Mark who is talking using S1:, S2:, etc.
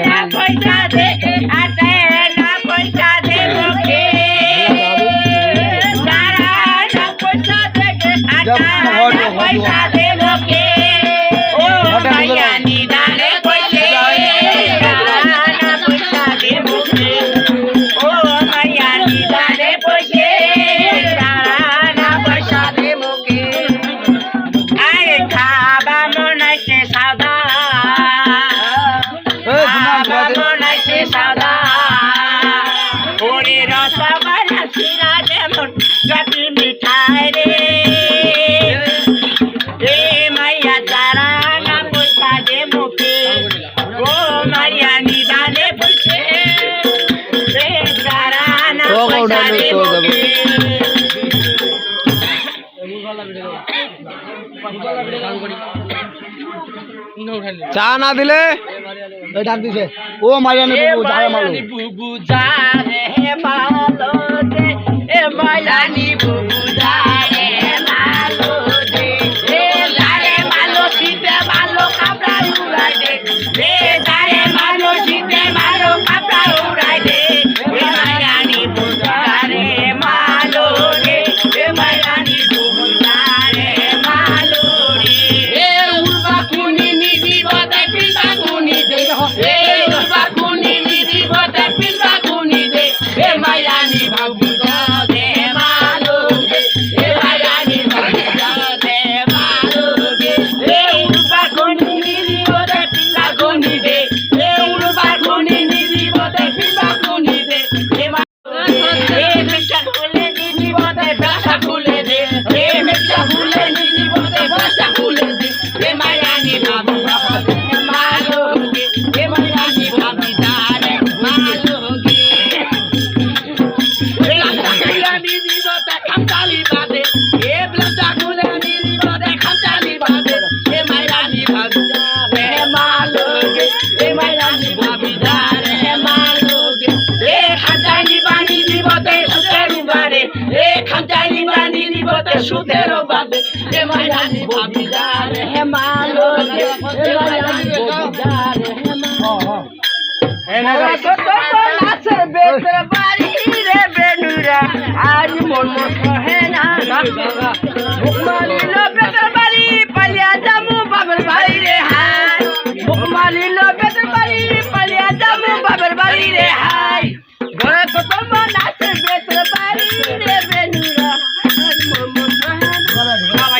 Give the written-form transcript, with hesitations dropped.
S1: না পয়সা দে আতে না পয়সা দে মুখে যারা না পয়সা দে আতে না পয়সা দে মুখে ও মাইয়া নিদানে পয়সা যারা না পয়সা দে মুখে ও মাইয়া নিদানে পয়সা যারা না পয়সা দে মুখে আরে খাবা মনাইছে সাদা মনাইছে সাদা ওরে রসবালা সিরা যেমন গতি মিঠাই রে এ মাইয়া যারা না পয়সা দে মুখে ও মাইয়া নিদানে পয়সা রে যারা না পয়সা দে মুখে
S2: চা না দিলে ডাক দিছে ও মাইয়া নি বুবু যারে মালো
S1: বুবু যারে মালো দে এ মাইয়া নি বুবু যারে মালো দে এ যারে মালো শীতে মালো কাপড়া উড়াই দে এ যারে মালো শীতে মালো কাপড়া উড়াই দে এ মাইয়া নি বুবু যারে মালো দে এ মাইয়া নি বুবু যারে মালো রে এ উড়বা কুনি নি দিবতে পিতা কুনি দে এ উড়বা কুনি নি দিবতে পিতা কুনি দে এ মাইয়া নি বুবু দে মালো দে এ মাইয়া নি বুবু দে মালো দে এ উড়বা কুনি নি দিবতে পিতা কুনি দে এ উড়বা কুনি নি দিবতে পিতা কুনি দে এ এ মিষ্টা খুলে নি দিবতে বাসা খুলে দে এ মিষ্টা খুলে নি দিবতে বাসা খুলে দে এ মাইয়া নি বাবু মালো গে এ মাইয়া নি বাবু দারে মালো গে এ লাটা খুলে নি দিবতে খামচালি বাদে এ লাটা খুলে নি দিবতে খামচালি বাদে এ মাইয়া নি বাবু দারে মালো গে এ মাইয়া নি বাবু দারে মালো গে এ খামচালি বানি দিবতে সুতের বারে এ খামচালি বানি দিবতে সুতের বাদে এ মাইয়া নি বাবু দারে মালো গে এ মাইয়া নি বাবু দারে নাচে বেতের বাড়ি রে বেনুরা আজ মন সহে না মালিল বেতের বাড়ি পালিয়া যাবো বাবার বাড়ি রে হাই মালিল বেতের বাড়ি পালিয়া যাবো বাবার বাড়ি রে হাই